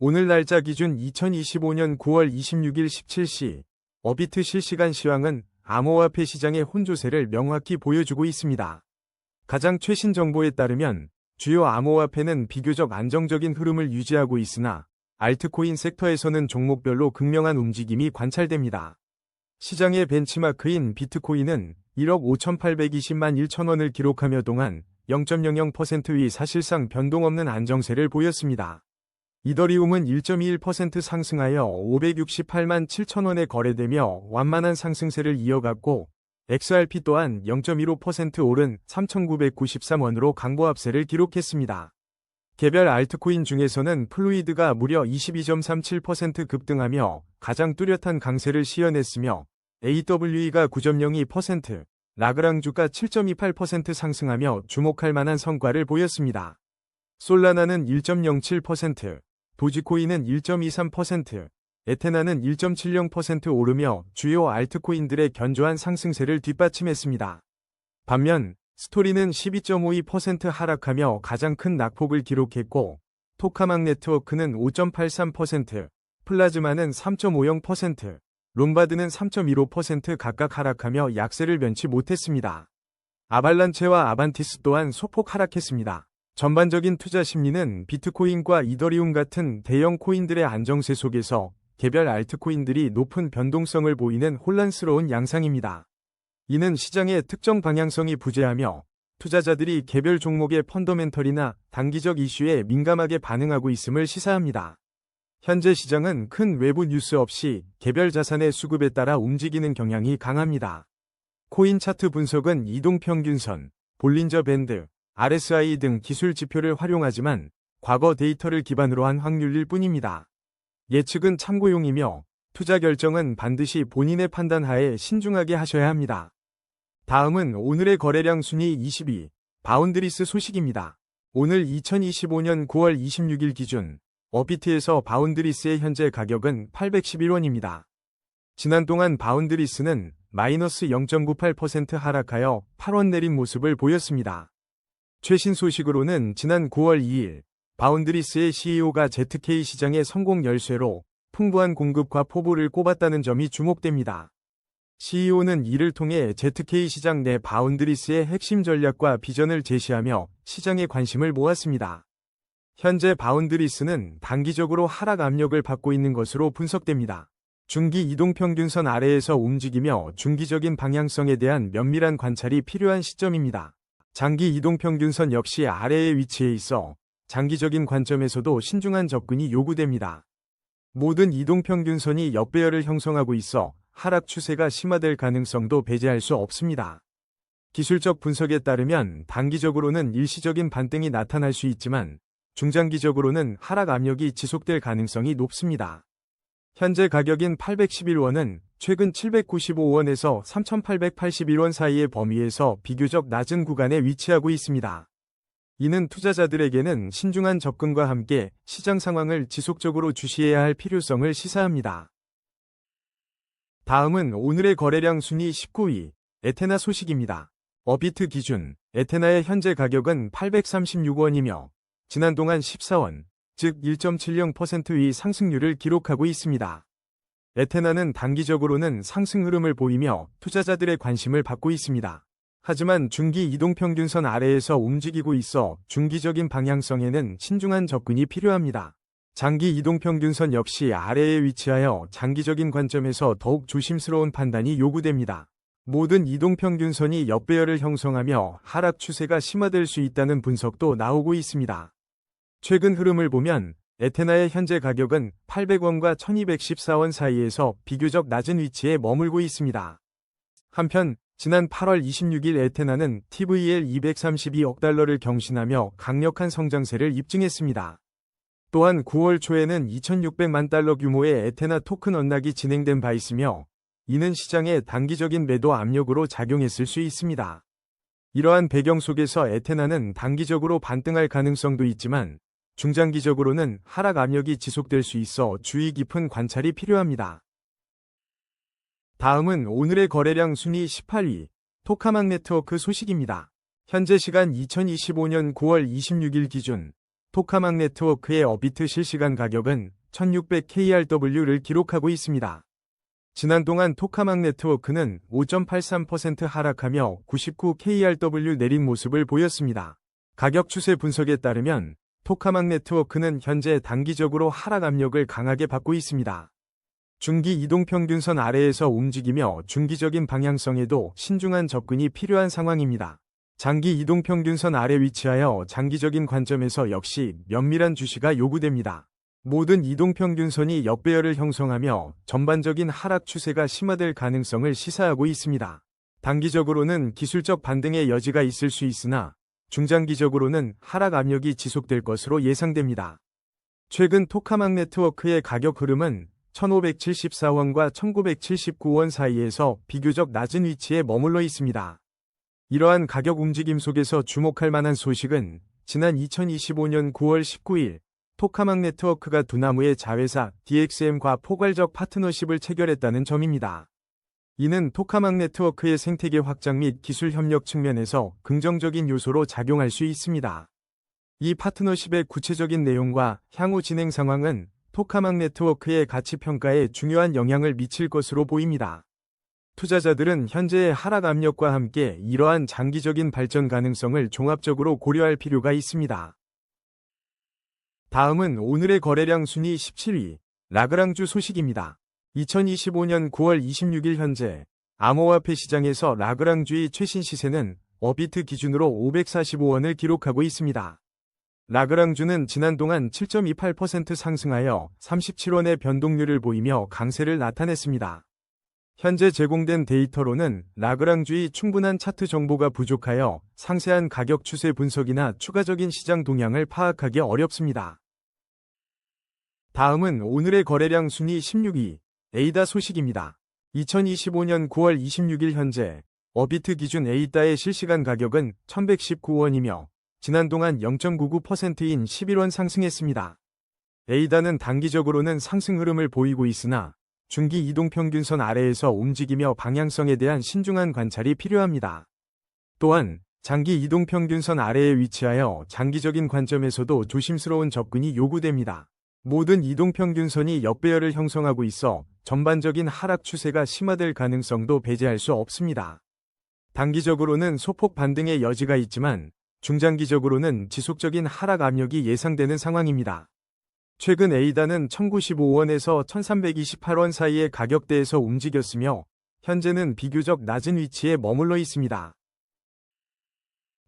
오늘 날짜 기준 2025년 9월 26일 17시 업비트 실시간 시황은 암호화폐 시장의 혼조세를 명확히 보여주고 있습니다. 가장 최신 정보에 따르면 주요 암호화폐는 비교적 안정적인 흐름을 유지하고 있으나 알트코인 섹터에서는 종목별로 극명한 움직임이 관찰됩니다. 시장의 벤치마크인 비트코인은 1억 5,820만 1천원을 기록하며 동안 0.00%의 사실상 변동 없는 안정세를 보였습니다. 이더리움은 1.21% 상승하여 568만 7천원에 거래되며 완만한 상승세를 이어갔고 XRP 또한 0.15% 오른 3,993원으로 강보합세를 기록했습니다. 개별 알트코인 중에서는 플루이드가 무려 22.37% 급등하며 가장 뚜렷한 강세를 시현했으며 AWE가 9.02%, 라그랑주가 7.28% 상승하며 주목할 만한 성과를 보였습니다. 솔라나는 1.07%, 도지코인은 1.23%, 에테나는 1.70% 오르며 주요 알트코인들의 견조한 상승세를 뒷받침했습니다. 반면 스토리는 12.52% 하락하며 가장 큰 낙폭을 기록했고 토카막 네트워크는 5.83%, 플라즈마는 3.50%, 롬바드는 3.15% 각각 하락하며 약세를 면치 못했습니다. 아발란체와 아반티스 또한 소폭 하락했습니다. 전반적인 투자 심리는 비트코인과 이더리움 같은 대형 코인들의 안정세 속에서 개별 알트코인들이 높은 변동성을 보이는 혼란스러운 양상입니다. 이는 시장의 특정 방향성이 부재하며 투자자들이 개별 종목의 펀더멘털이나 단기적 이슈에 민감하게 반응하고 있음을 시사합니다. 현재 시장은 큰 외부 뉴스 없이 개별 자산의 수급에 따라 움직이는 경향이 강합니다. 코인 차트 분석은 이동평균선, 볼린저 밴드, RSI 등 기술 지표를 활용하지만 과거 데이터를 기반으로 한 확률일 뿐입니다. 예측은 참고용이며 투자 결정은 반드시 본인의 판단 하에 신중하게 하셔야 합니다. 다음은 오늘의 거래량 순위 22, 바운드리스 소식입니다. 오늘 2025년 9월 26일 기준 업비트에서 바운드리스의 현재 가격은 811원입니다. 지난 동안 바운드리스는 마이너스 0.98% 하락하여 8원 내린 모습을 보였습니다. 최신 소식으로는 지난 9월 2일 바운드리스의 CEO가 ZK 시장의 성공 열쇠로 풍부한 공급과 포부를 꼽았다는 점이 주목됩니다. CEO는 이를 통해 ZK 시장 내 바운드리스의 핵심 전략과 비전을 제시하며 시장의 관심을 모았습니다. 현재 바운드리스는 단기적으로 하락 압력을 받고 있는 것으로 분석됩니다. 중기 이동평균선 아래에서 움직이며 중기적인 방향성에 대한 면밀한 관찰이 필요한 시점입니다. 장기 이동평균선 역시 아래에 위치해 있어 장기적인 관점에서도 신중한 접근이 요구됩니다. 모든 이동평균선이 역배열을 형성하고 있어 하락 추세가 심화될 가능성도 배제할 수 없습니다. 기술적 분석에 따르면 단기적으로는 일시적인 반등이 나타날 수 있지만 중장기적으로는 하락 압력이 지속될 가능성이 높습니다. 현재 가격인 811원은 최근 795원에서 3881원 사이의 범위에서 비교적 낮은 구간에 위치하고 있습니다. 이는 투자자들에게는 신중한 접근과 함께 시장 상황을 지속적으로 주시해야 할 필요성을 시사합니다. 다음은 오늘의 거래량 순위 19위, 에테나 소식입니다. 업비트 기준, 에테나의 현재 가격은 836원이며 지난 동안 14원, 즉 1.70%의 상승률을 기록하고 있습니다. 에테나는 단기적으로는 상승 흐름을 보이며 투자자들의 관심을 받고 있습니다. 하지만 중기 이동평균선 아래에서 움직이고 있어 중기적인 방향성에는 신중한 접근이 필요합니다. 장기 이동평균선 역시 아래에 위치하여 장기적인 관점에서 더욱 조심스러운 판단이 요구됩니다. 모든 이동평균선이 역배열을 형성하며 하락 추세가 심화될 수 있다는 분석도 나오고 있습니다. 최근 흐름을 보면 에테나의 현재 가격은 800원과 1214원 사이에서 비교적 낮은 위치에 머물고 있습니다. 한편 지난 8월 26일 에테나는 TVL 232억 달러를 경신하며 강력한 성장세를 입증했습니다. 또한 9월 초에는 2600만 달러 규모의 에테나 토큰 언락이 진행된 바 있으며 이는 시장에 단기적인 매도 압력으로 작용했을 수 있습니다. 이러한 배경 속에서 에테나는 단기적으로 반등할 가능성도 있지만 중장기적으로는 하락 압력이 지속될 수 있어 주의 깊은 관찰이 필요합니다. 다음은 오늘의 거래량 순위 18위, 토카막 네트워크 소식입니다. 현재 시간 2025년 9월 26일 기준 토카막 네트워크의 어비트 실시간 가격은 1600KRW를 기록하고 있습니다. 지난 동안 토카막 네트워크는 5.83% 하락하며 99KRW 내린 모습을 보였습니다. 가격 추세 분석에 따르면 토카막 네트워크는 현재 단기적으로 하락 압력을 강하게 받고 있습니다. 중기 이동평균선 아래에서 움직이며 중기적인 방향성에도 신중한 접근이 필요한 상황입니다. 장기 이동평균선 아래 위치하여 장기적인 관점에서 역시 면밀한 주시가 요구됩니다. 모든 이동평균선이 역배열을 형성하며 전반적인 하락 추세가 심화될 가능성을 시사하고 있습니다. 단기적으로는 기술적 반등의 여지가 있을 수 있으나 중장기적으로는 하락 압력이 지속될 것으로 예상됩니다. 최근 토카막 네트워크의 가격 흐름은 1574원과 1979원 사이에서 비교적 낮은 위치에 머물러 있습니다. 이러한 가격 움직임 속에서 주목할 만한 소식은 지난 2025년 9월 19일 토카막 네트워크가 두나무의 자회사 DXM과 포괄적 파트너십을 체결했다는 점입니다. 이는 토카막 네트워크의 생태계 확장 및 기술 협력 측면에서 긍정적인 요소로 작용할 수 있습니다. 이 파트너십의 구체적인 내용과 향후 진행 상황은 토카막 네트워크의 가치 평가에 중요한 영향을 미칠 것으로 보입니다. 투자자들은 현재의 하락 압력과 함께 이러한 장기적인 발전 가능성을 종합적으로 고려할 필요가 있습니다. 다음은 오늘의 거래량 순위 17위, 라그랑주 소식입니다. 2025년 9월 26일 현재 암호화폐 시장에서 라그랑주의 최신 시세는 어비트 기준으로 545원을 기록하고 있습니다. 라그랑주는 지난 동안 7.28% 상승하여 37원의 변동률을 보이며 강세를 나타냈습니다. 현재 제공된 데이터로는 라그랑주의 충분한 차트 정보가 부족하여 상세한 가격 추세 분석이나 추가적인 시장 동향을 파악하기 어렵습니다. 다음은 오늘의 거래량 순위 16위, 에이다 소식입니다. 2025년 9월 26일 현재 어비트 기준 에이다의 실시간 가격은 1119원이며 지난 동안 0.99%인 11원 상승했습니다. 에이다는 단기적으로는 상승 흐름을 보이고 있으나 중기 이동평균선 아래에서 움직이며 방향성에 대한 신중한 관찰이 필요합니다. 또한 장기 이동평균선 아래에 위치하여 장기적인 관점에서도 조심스러운 접근이 요구됩니다. 모든 이동평균선이 역배열을 형성하고 있어 전반적인 하락 추세가 심화될 가능성도 배제할 수 없습니다. 단기적으로는 소폭 반등의 여지가 있지만 중장기적으로는 지속적인 하락 압력이 예상되는 상황입니다. 최근 에이다는 1095원에서 1328원 사이의 가격대에서 움직였으며 현재는 비교적 낮은 위치에 머물러 있습니다.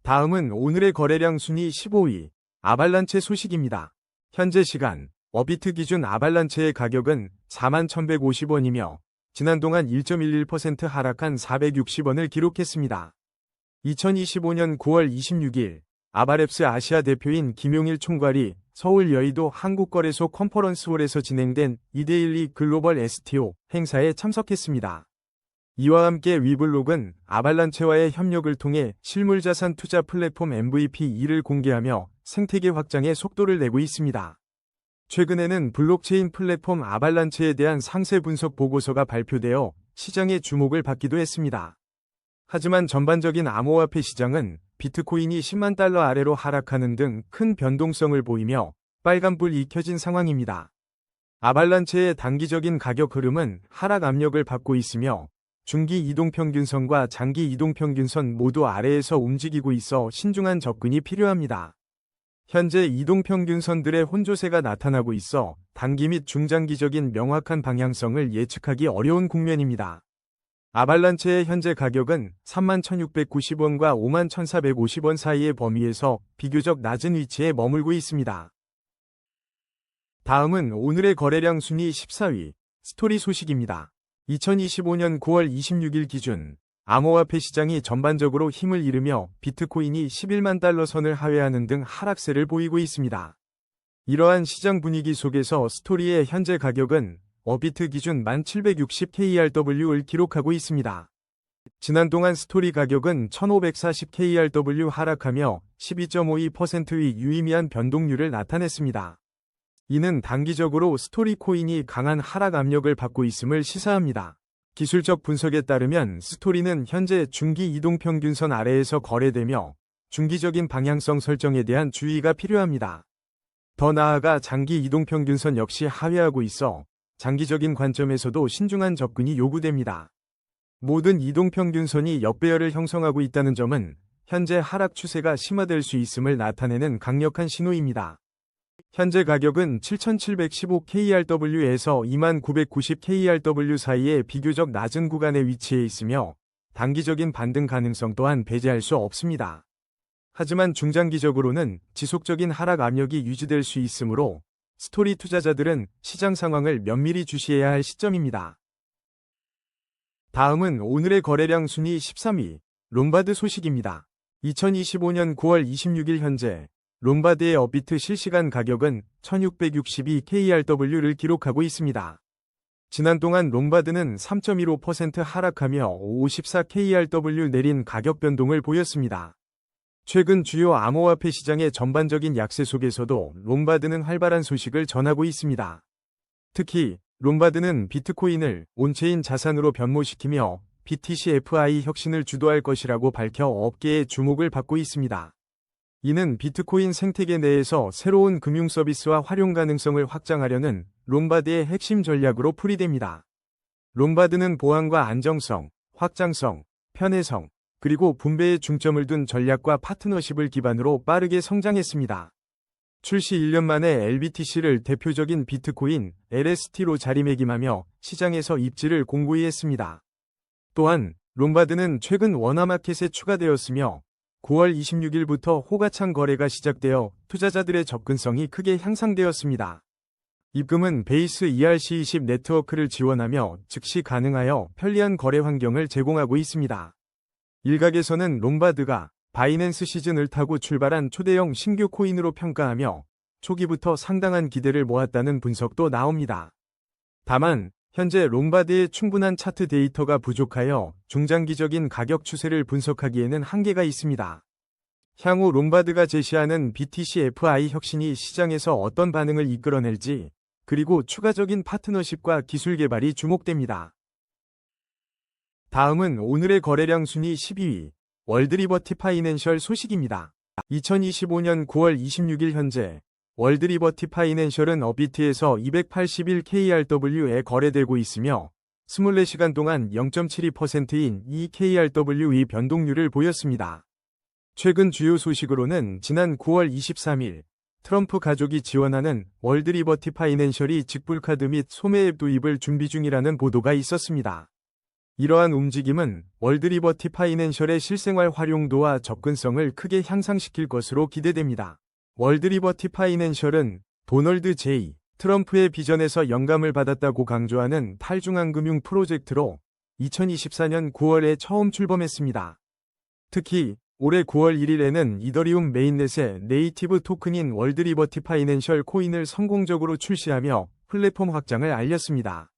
다음은 오늘의 거래량 순위 15위, 아발란체 소식입니다. 현재 시간 어비트 기준 아발란체의 가격은 41,150원이며 지난 동안 1.11% 하락한 460원을 기록했습니다. 2025년 9월 26일 아바랩스 아시아 대표인 김용일 총괄이 서울 여의도 한국거래소 컨퍼런스홀에서 진행된 이데일리 글로벌 STO 행사에 참석했습니다. 이와 함께 위블록은 아발란체와의 협력을 통해 실물자산 투자 플랫폼 MVP2를 공개하며 생태계 확장에 속도를 내고 있습니다. 최근에는 블록체인 플랫폼 아발란체에 대한 상세 분석 보고서가 발표되어 시장의 주목을 받기도 했습니다. 하지만 전반적인 암호화폐 시장은 비트코인이 10만 달러 아래로 하락하는 등 큰 변동성을 보이며 빨간불이 켜진 상황입니다. 아발란체의 단기적인 가격 흐름은 하락 압력을 받고 있으며 중기 이동평균선과 장기 이동평균선 모두 아래에서 움직이고 있어 신중한 접근이 필요합니다. 현재 이동평균선들의 혼조세가 나타나고 있어 단기 및 중장기적인 명확한 방향성을 예측하기 어려운 국면입니다. 아발란체의 현재 가격은 31,690원과 51,450원 사이의 범위에서 비교적 낮은 위치에 머물고 있습니다. 다음은 오늘의 거래량 순위 14위, 스토리 소식입니다. 2025년 9월 26일 기준 암호화폐 시장이 전반적으로 힘을 잃으며 비트코인이 11만 달러 선을 하회하는 등 하락세를 보이고 있습니다. 이러한 시장 분위기 속에서 스토리의 현재 가격은 어비트 기준 1760KRW를 기록하고 있습니다. 지난 동안 스토리 가격은 1540KRW 하락하며 12.52%의 유의미한 변동률을 나타냈습니다. 이는 단기적으로 스토리 코인이 강한 하락 압력을 받고 있음을 시사합니다. 기술적 분석에 따르면 스토리는 현재 중기 이동평균선 아래에서 거래되며 중기적인 방향성 설정에 대한 주의가 필요합니다. 더 나아가 장기 이동평균선 역시 하회하고 있어 장기적인 관점에서도 신중한 접근이 요구됩니다. 모든 이동평균선이 역배열을 형성하고 있다는 점은 현재 하락 추세가 심화될 수 있음을 나타내는 강력한 신호입니다. 현재 가격은 7715KRW에서 2990KRW 사이의 비교적 낮은 구간에 위치해 있으며 단기적인 반등 가능성 또한 배제할 수 없습니다. 하지만 중장기적으로는 지속적인 하락 압력이 유지될 수 있으므로 스토리 투자자들은 시장 상황을 면밀히 주시해야 할 시점입니다. 다음은 오늘의 거래량 순위 13위, 롬바드 소식입니다. 2025년 9월 26일 현재 롬바드의 업비트 실시간 가격은 1662KRW를 기록하고 있습니다. 지난 동안 롬바드는 3.15% 하락하며 54KRW 내린 가격 변동을 보였습니다. 최근 주요 암호화폐 시장의 전반적인 약세 속에서도 롬바드는 활발한 소식을 전하고 있습니다. 특히 롬바드는 비트코인을 온체인 자산으로 변모시키며 BTC-FI 혁신을 주도할 것이라고 밝혀 업계의 주목을 받고 있습니다. 이는 비트코인 생태계 내에서 새로운 금융 서비스와 활용 가능성을 확장하려는 롬바드의 핵심 전략으로 풀이됩니다. 롬바드는 보안과 안정성, 확장성, 편의성, 그리고 분배에 중점을 둔 전략과 파트너십을 기반으로 빠르게 성장했습니다. 출시 1년 만에 LBTC를 대표적인 비트코인 LST로 자리매김하며 시장에서 입지를 공고히 했습니다. 또한 롬바드는 최근 원화마켓에 추가되었으며 9월 26일부터 호가창 거래가 시작되어 투자자들의 접근성이 크게 향상되었습니다. 입금은 베이스 ERC20 네트워크를 지원하며 즉시 가능하여 편리한 거래 환경을 제공하고 있습니다. 일각에서는 롬바드가 바이낸스 시즌을 타고 출발한 초대형 신규 코인으로 평가하며 초기부터 상당한 기대를 모았다는 분석도 나옵니다. 다만 현재 롬바드의 충분한 차트 데이터가 부족하여 중장기적인 가격 추세를 분석하기에는 한계가 있습니다. 향후 롬바드가 제시하는 BTC-FI 혁신이 시장에서 어떤 반응을 이끌어낼지, 그리고 추가적인 파트너십과 기술 개발이 주목됩니다. 다음은 오늘의 거래량 순위 12위, 월드리버티 파이낸셜 소식입니다. 2025년 9월 26일 현재 월드리버티 파이낸셜은 업비트에서 281KRW에 거래되고 있으며 24시간 동안 0.72%인 2KRW의 변동률을 보였습니다. 최근 주요 소식으로는 지난 9월 23일 트럼프 가족이 지원하는 월드리버티 파이낸셜이 직불카드 및 소매앱 도입을 준비 중이라는 보도가 있었습니다. 이러한 움직임은 월드리버티 파이낸셜의 실생활 활용도와 접근성을 크게 향상시킬 것으로 기대됩니다. 월드리버티 파이낸셜은 도널드 J. 트럼프의 비전에서 영감을 받았다고 강조하는 탈중앙 금융 프로젝트로 2024년 9월에 처음 출범했습니다. 특히 올해 9월 1일에는 이더리움 메인넷의 네이티브 토큰인 월드리버티 파이낸셜 코인을 성공적으로 출시하며 플랫폼 확장을 알렸습니다.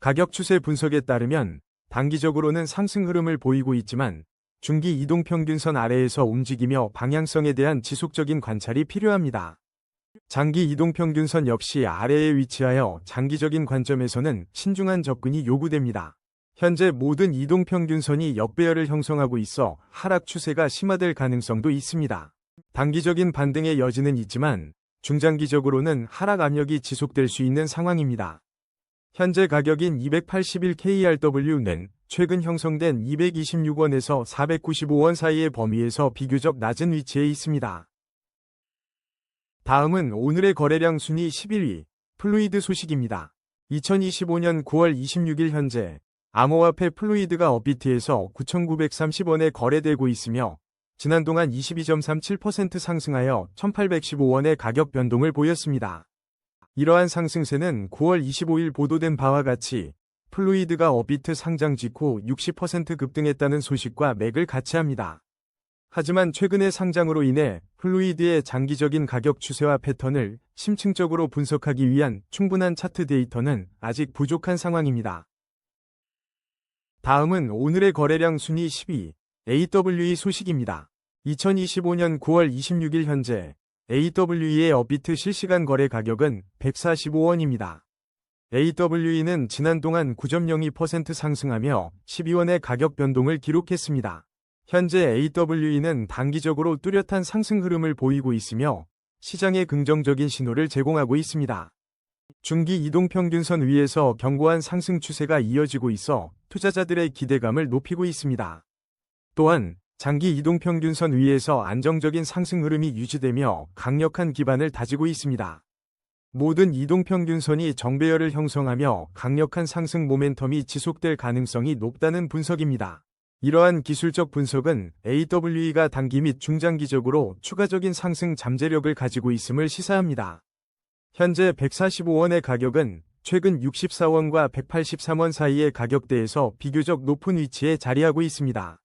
가격 추세 분석에 따르면 단기적으로는 상승 흐름을 보이고 있지만 중기 이동평균선 아래에서 움직이며 방향성에 대한 지속적인 관찰이 필요합니다. 장기 이동평균선 역시 아래에 위치하여 장기적인 관점에서는 신중한 접근이 요구됩니다. 현재 모든 이동평균선이 역배열을 형성하고 있어 하락 추세가 심화될 가능성도 있습니다. 단기적인 반등의 여지는 있지만 중장기적으로는 하락 압력이 지속될 수 있는 상황입니다. 현재 가격인 281KRW는 최근 형성된 226원에서 495원 사이의 범위에서 비교적 낮은 위치에 있습니다. 다음은 오늘의 거래량 순위 11위, 플루이드 소식입니다. 2025년 9월 26일 현재 암호화폐 플루이드가 업비트에서 9,930원에 거래되고 있으며 지난 동안 22.37% 상승하여 1,815원의 가격 변동을 보였습니다. 이러한 상승세는 9월 25일 보도된 바와 같이 플루이드가 업비트 상장 직후 60% 급등했다는 소식과 맥을 같이 합니다. 하지만 최근의 상장으로 인해 플루이드의 장기적인 가격 추세와 패턴을 심층적으로 분석하기 위한 충분한 차트 데이터는 아직 부족한 상황입니다. 다음은 오늘의 거래량 순위 10위, AWE 소식입니다. 2025년 9월 26일 현재 AWE의 업비트 실시간 거래 가격은 145원입니다. AWE는 지난 동안 9.02% 상승하며 12원의 가격 변동을 기록했습니다. 현재 AWE는 단기적으로 뚜렷한 상승 흐름을 보이고 있으며 시장에 긍정적인 신호를 제공하고 있습니다. 중기 이동평균선 위에서 견고한 상승 추세가 이어지고 있어 투자자들의 기대감을 높이고 있습니다. 또한 장기 이동평균선 위에서 안정적인 상승 흐름이 유지되며 강력한 기반을 다지고 있습니다. 모든 이동평균선이 정배열을 형성하며 강력한 상승 모멘텀이 지속될 가능성이 높다는 분석입니다. 이러한 기술적 분석은 AWE가 단기 및 중장기적으로 추가적인 상승 잠재력을 가지고 있음을 시사합니다. 현재 145원의 가격은 최근 64원과 183원 사이의 가격대에서 비교적 높은 위치에 자리하고 있습니다.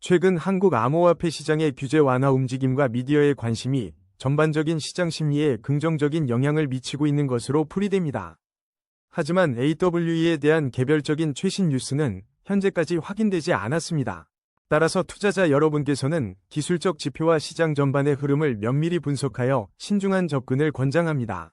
최근 한국 암호화폐 시장의 규제 완화 움직임과 미디어의 관심이 전반적인 시장 심리에 긍정적인 영향을 미치고 있는 것으로 풀이됩니다. 하지만 AWE에 대한 개별적인 최신 뉴스는 현재까지 확인되지 않았습니다. 따라서 투자자 여러분께서는 기술적 지표와 시장 전반의 흐름을 면밀히 분석하여 신중한 접근을 권장합니다.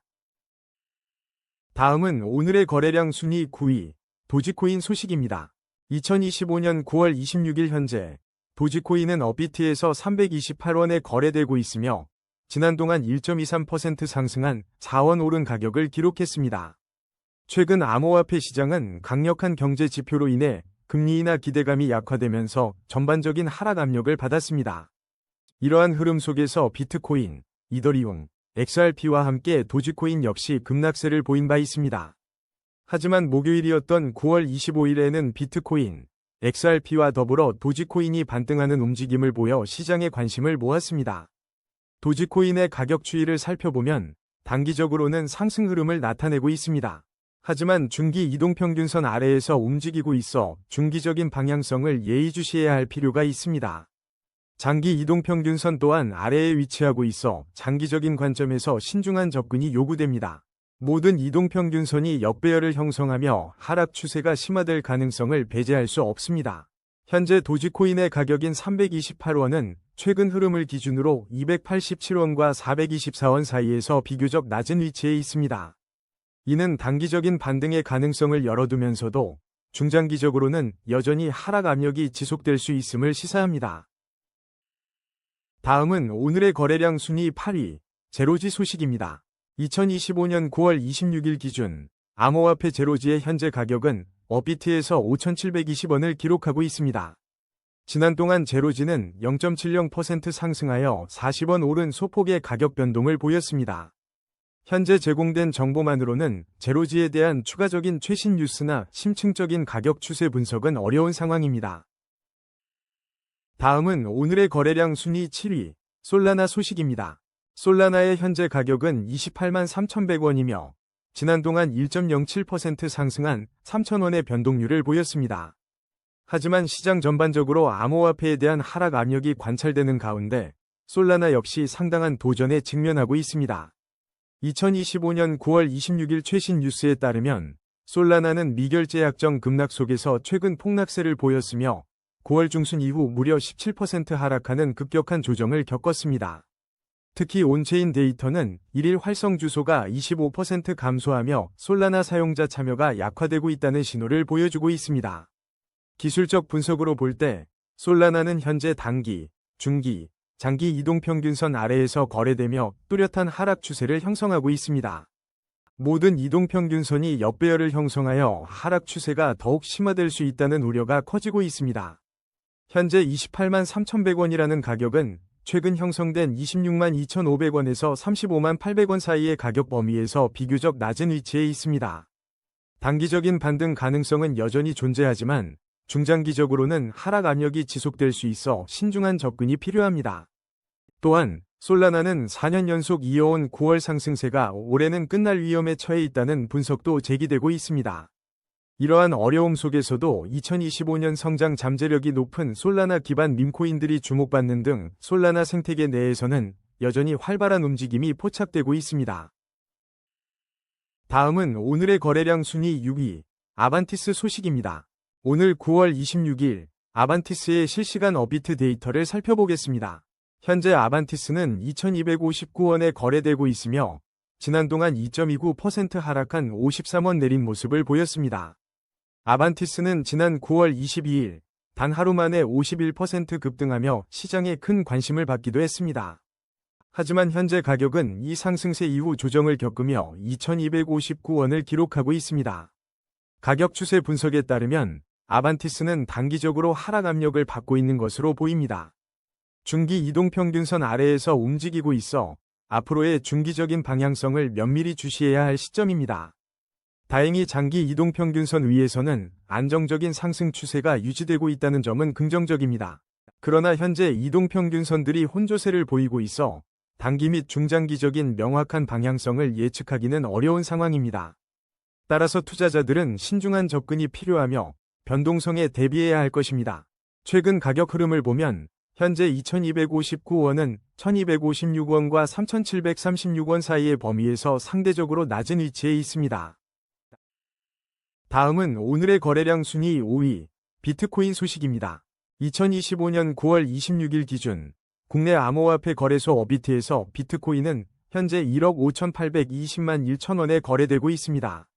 다음은 오늘의 거래량 순위 9위, 도지코인 소식입니다. 2025년 9월 26일 현재 도지코인은 업비트에서 328원에 거래되고 있으며 지난 동안 1.23% 상승한 4원 오른 가격을 기록했습니다. 최근 암호화폐 시장은 강력한 경제 지표로 인해 금리 인하 기대감이 약화되면서 전반적인 하락 압력을 받았습니다. 이러한 흐름 속에서 비트코인, 이더리움, XRP와 함께 도지코인 역시 급락세를 보인 바 있습니다. 하지만 목요일이었던 9월 25일에는 비트코인, XRP와 더불어 도지코인이 반등하는 움직임을 보여 시장의 관심을 모았습니다. 도지코인의 가격 추이를 살펴보면 단기적으로는 상승 흐름을 나타내고 있습니다. 하지만 중기 이동평균선 아래에서 움직이고 있어 중기적인 방향성을 예의주시해야 할 필요가 있습니다. 장기 이동평균선 또한 아래에 위치하고 있어 장기적인 관점에서 신중한 접근이 요구됩니다. 모든 이동평균선이 역배열을 형성하며 하락 추세가 심화될 가능성을 배제할 수 없습니다. 현재 도지코인의 가격인 328원은 최근 흐름을 기준으로 287원과 424원 사이에서 비교적 낮은 위치에 있습니다. 이는 단기적인 반등의 가능성을 열어두면서도 중장기적으로는 여전히 하락 압력이 지속될 수 있음을 시사합니다. 다음은 오늘의 거래량 순위 8위, 제로지 소식입니다. 2025년 9월 26일 기준 암호화폐 제로지의 현재 가격은 업비트에서 5,720원을 기록하고 있습니다. 지난 동안 제로지는 0.70% 상승하여 40원 오른 소폭의 가격 변동을 보였습니다. 현재 제공된 정보만으로는 제로지에 대한 추가적인 최신 뉴스나 심층적인 가격 추세 분석은 어려운 상황입니다. 다음은 오늘의 거래량 순위 7위, 솔라나 소식입니다. 솔라나의 현재 가격은 28만 3,100원이며 지난 동안 1.07% 상승한 3,000원의 변동률을 보였습니다. 하지만 시장 전반적으로 암호화폐에 대한 하락 압력이 관찰되는 가운데 솔라나 역시 상당한 도전에 직면하고 있습니다. 2025년 9월 26일 최신 뉴스에 따르면 솔라나는 미결제 약정 급락 속에서 최근 폭락세를 보였으며 9월 중순 이후 무려 17% 하락하는 급격한 조정을 겪었습니다. 특히 온체인 데이터는 1일 활성 주소가 25% 감소하며 솔라나 사용자 참여가 약화되고 있다는 신호를 보여주고 있습니다. 기술적 분석으로 볼 때 솔라나는 현재 단기, 중기, 장기 이동평균선 아래에서 거래되며 뚜렷한 하락 추세를 형성하고 있습니다. 모든 이동평균선이 역배열을 형성하여 하락 추세가 더욱 심화될 수 있다는 우려가 커지고 있습니다. 현재 28만 3,100원이라는 가격은 최근 형성된 26만 2,500원에서 35만 800원 사이의 가격 범위에서 비교적 낮은 위치에 있습니다. 단기적인 반등 가능성은 여전히 존재하지만 중장기적으로는 하락 압력이 지속될 수 있어 신중한 접근이 필요합니다. 또한 솔라나는 4년 연속 이어온 9월 상승세가 올해는 끝날 위험에 처해 있다는 분석도 제기되고 있습니다. 이러한 어려움 속에서도 2025년 성장 잠재력이 높은 솔라나 기반 밈코인들이 주목받는 등 솔라나 생태계 내에서는 여전히 활발한 움직임이 포착되고 있습니다. 다음은 오늘의 거래량 순위 6위, 아반티스 소식입니다. 오늘 9월 26일 아반티스의 실시간 업비트 데이터를 살펴보겠습니다. 현재 아반티스는 2,259원에 거래되고 있으며 지난 동안 2.29% 하락한 53원 내린 모습을 보였습니다. 아반티스는 지난 9월 22일 단 하루 만에 51% 급등하며 시장에 큰 관심을 받기도 했습니다. 하지만 현재 가격은 이 상승세 이후 조정을 겪으며 2259원을 기록하고 있습니다. 가격 추세 분석에 따르면 아반티스는 단기적으로 하락 압력을 받고 있는 것으로 보입니다. 중기 이동평균선 아래에서 움직이고 있어 앞으로의 중기적인 방향성을 면밀히 주시해야 할 시점입니다. 다행히 장기 이동평균선 위에서는 안정적인 상승 추세가 유지되고 있다는 점은 긍정적입니다. 그러나 현재 이동평균선들이 혼조세를 보이고 있어 단기 및 중장기적인 명확한 방향성을 예측하기는 어려운 상황입니다. 따라서 투자자들은 신중한 접근이 필요하며 변동성에 대비해야 할 것입니다. 최근 가격 흐름을 보면 현재 2259원은 1256원과 3736원 사이의 범위에서 상대적으로 낮은 위치에 있습니다. 다음은 오늘의 거래량 순위 5위, 비트코인 소식입니다. 2025년 9월 26일 기준 국내 암호화폐 거래소 어비트에서 비트코인은 현재 1억 5,820만 1천원에 거래되고 있습니다.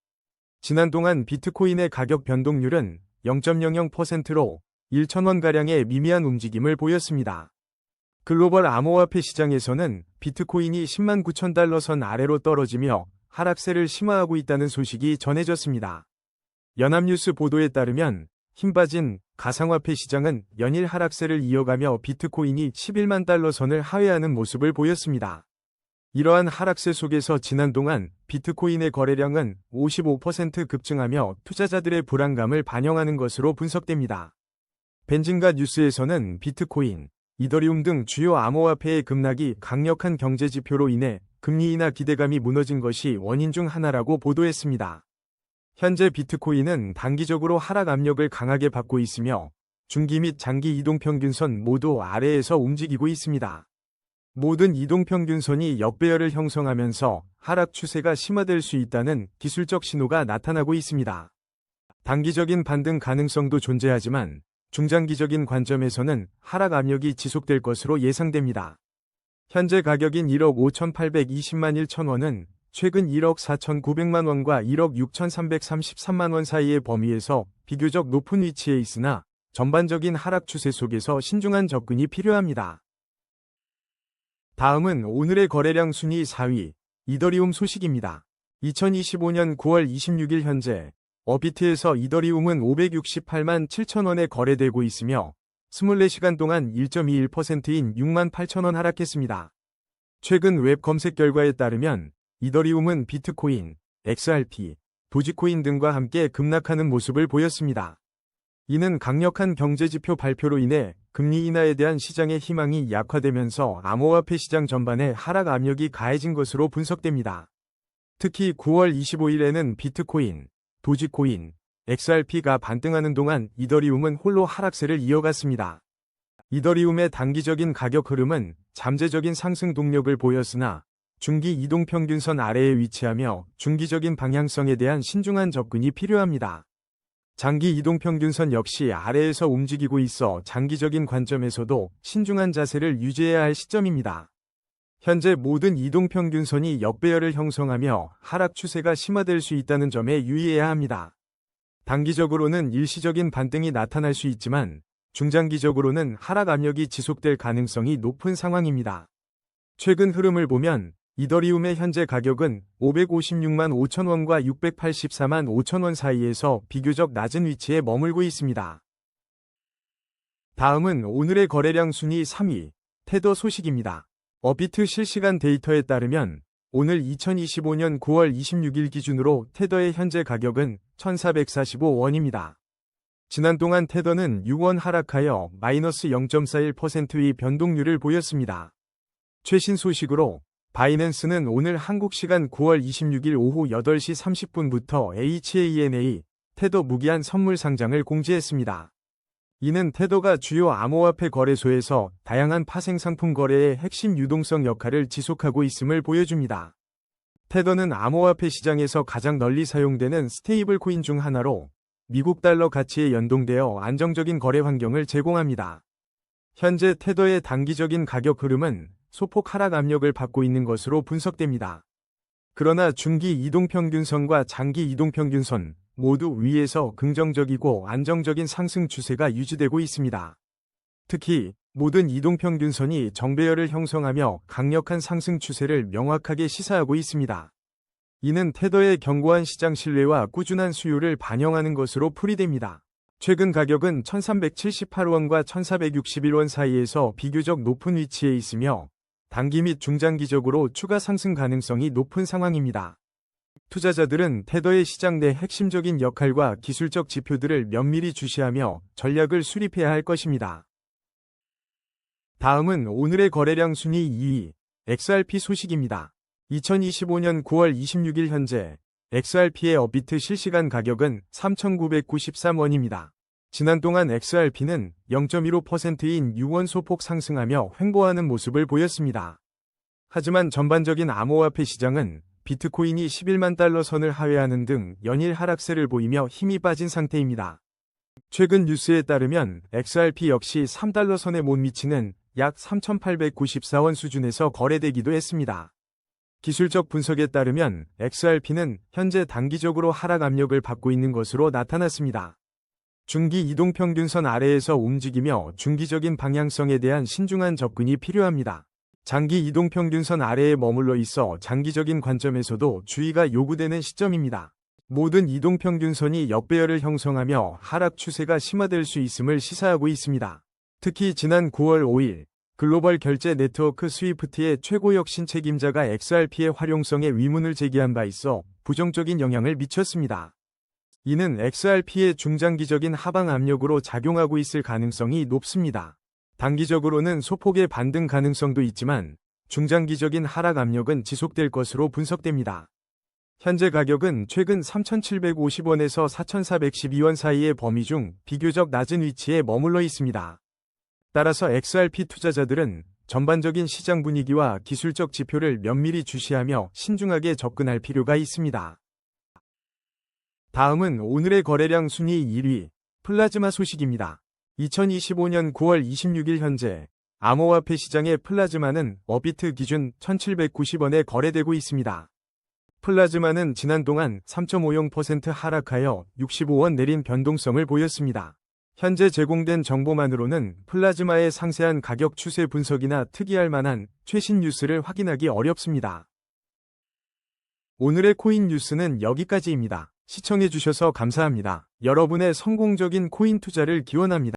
지난 동안 비트코인의 가격 변동률은 0.00%로 1천원가량의 미미한 움직임을 보였습니다. 글로벌 암호화폐 시장에서는 비트코인이 10만 9천 달러 선 아래로 떨어지며 하락세를 심화하고 있다는 소식이 전해졌습니다. 연합뉴스 보도에 따르면 힘빠진 가상화폐 시장은 연일 하락세를 이어가며 비트코인이 11만 달러 선을 하회하는 모습을 보였습니다. 이러한 하락세 속에서 지난 동안 비트코인의 거래량은 55% 급증하며 투자자들의 불안감을 반영하는 것으로 분석됩니다. 벤진가 뉴스에서는 비트코인, 이더리움 등 주요 암호화폐의 급락이 강력한 경제 지표로 인해 금리 인하 기대감이 무너진 것이 원인 중 하나라고 보도했습니다. 현재 비트코인은 단기적으로 하락 압력을 강하게 받고 있으며 중기 및 장기 이동평균선 모두 아래에서 움직이고 있습니다. 모든 이동평균선이 역배열을 형성하면서 하락 추세가 심화될 수 있다는 기술적 신호가 나타나고 있습니다. 단기적인 반등 가능성도 존재하지만 중장기적인 관점에서는 하락 압력이 지속될 것으로 예상됩니다. 현재 가격인 1억 5,820만 1천원은 최근 1억 4,900만 원과 1억 6,333만 원 사이의 범위에서 비교적 높은 위치에 있으나 전반적인 하락 추세 속에서 신중한 접근이 필요합니다. 다음은 오늘의 거래량 순위 4위, 이더리움 소식입니다. 2025년 9월 26일 현재 어비트에서 이더리움은 568만 7천원에 거래되고 있으며 24시간 동안 1.21%인 6만 8천원 하락했습니다. 최근 웹 검색 결과에 따르면 이더리움은 비트코인, XRP, 도지코인 등과 함께 급락하는 모습을 보였습니다. 이는 강력한 경제지표 발표로 인해 금리 인하에 대한 시장의 희망이 약화되면서 암호화폐 시장 전반에 하락 압력이 가해진 것으로 분석됩니다. 특히 9월 25일에는 비트코인, 도지코인, XRP가 반등하는 동안 이더리움은 홀로 하락세를 이어갔습니다. 이더리움의 단기적인 가격 흐름은 잠재적인 상승 동력을 보였으나 중기 이동평균선 아래에 위치하며 중기적인 방향성에 대한 신중한 접근이 필요합니다. 장기 이동평균선 역시 아래에서 움직이고 있어 장기적인 관점에서도 신중한 자세를 유지해야 할 시점입니다. 현재 모든 이동평균선이 역배열을 형성하며 하락 추세가 심화될 수 있다는 점에 유의해야 합니다. 단기적으로는 일시적인 반등이 나타날 수 있지만 중장기적으로는 하락 압력이 지속될 가능성이 높은 상황입니다. 최근 흐름을 보면 이더리움의 현재 가격은 556만 5천원과 684만 5천원 사이에서 비교적 낮은 위치에 머물고 있습니다. 다음은 오늘의 거래량 순위 3위, 테더 소식입니다. 어비트 실시간 데이터에 따르면 오늘 2025년 9월 26일 기준으로 테더의 현재 가격은 1,445원입니다. 지난 동안 테더는 6원 하락하여 마이너스 0.41%의 변동률을 보였습니다. 최신 소식으로 바이낸스는 오늘 한국 시간 9월 26일 오후 8시 30분부터 HANA 테더 무기한 선물 상장을 공지했습니다. 이는 테더가 주요 암호화폐 거래소에서 다양한 파생 상품 거래의 핵심 유동성 역할을 지속하고 있음을 보여줍니다. 테더는 암호화폐 시장에서 가장 널리 사용되는 스테이블 코인 중 하나로 미국 달러 가치에 연동되어 안정적인 거래 환경을 제공합니다. 현재 테더의 단기적인 가격 흐름은 소폭 하락 압력을 받고 있는 것으로 분석됩니다. 그러나 중기 이동평균선과 장기 이동평균선 모두 위에서 긍정적이고 안정적인 상승 추세가 유지되고 있습니다. 특히 모든 이동평균선이 정배열을 형성하며 강력한 상승 추세를 명확하게 시사하고 있습니다. 이는 테더의 견고한 시장 신뢰와 꾸준한 수요를 반영하는 것으로 풀이됩니다. 최근 가격은 1378원과 1461원 사이에서 비교적 높은 위치에 있으며 단기 및 중장기적으로 추가 상승 가능성이 높은 상황입니다. 투자자들은 테더의 시장 내 핵심적인 역할과 기술적 지표들을 면밀히 주시하며 전략을 수립해야 할 것입니다. 다음은 오늘의 거래량 순위 2위, XRP 소식입니다. 2025년 9월 26일 현재 XRP의 업비트 실시간 가격은 3,993원입니다. 지난 동안 XRP는 0.15%인 6원 소폭 상승하며 횡보하는 모습을 보였습니다. 하지만 전반적인 암호화폐 시장은 비트코인이 11만 달러 선을 하회하는 등 연일 하락세를 보이며 힘이 빠진 상태입니다. 최근 뉴스에 따르면 XRP 역시 3달러 선에 못 미치는 약 3,894원 수준에서 거래되기도 했습니다. 기술적 분석에 따르면 XRP는 현재 단기적으로 하락 압력을 받고 있는 것으로 나타났습니다. 중기 이동평균선 아래에서 움직이며 중기적인 방향성에 대한 신중한 접근이 필요합니다. 장기 이동평균선 아래에 머물러 있어 장기적인 관점에서도 주의가 요구되는 시점입니다. 모든 이동평균선이 역배열을 형성하며 하락 추세가 심화될 수 있음을 시사하고 있습니다. 특히 지난 9월 5일 글로벌 결제 네트워크 스위프트의 최고역 신책임자가 XRP의 활용성에 의문을 제기한 바 있어 부정적인 영향을 미쳤습니다. 이는 XRP의 중장기적인 하방 압력으로 작용하고 있을 가능성이 높습니다. 단기적으로는 소폭의 반등 가능성도 있지만 중장기적인 하락 압력은 지속될 것으로 분석됩니다. 현재 가격은 최근 3,750원에서 4,412원 사이의 범위 중 비교적 낮은 위치에 머물러 있습니다. 따라서 XRP 투자자들은 전반적인 시장 분위기와 기술적 지표를 면밀히 주시하며 신중하게 접근할 필요가 있습니다. 다음은 오늘의 거래량 순위 1위, 플라즈마 소식입니다. 2025년 9월 26일 현재 암호화폐 시장의 플라즈마는 업비트 기준 1,790원에 거래되고 있습니다. 플라즈마는 지난 동안 3.50% 하락하여 65원 내린 변동성을 보였습니다. 현재 제공된 정보만으로는 플라즈마의 상세한 가격 추세 분석이나 특이할 만한 최신 뉴스를 확인하기 어렵습니다. 오늘의 코인 뉴스는 여기까지입니다. 시청해주셔서 감사합니다. 여러분의 성공적인 코인 투자를 기원합니다.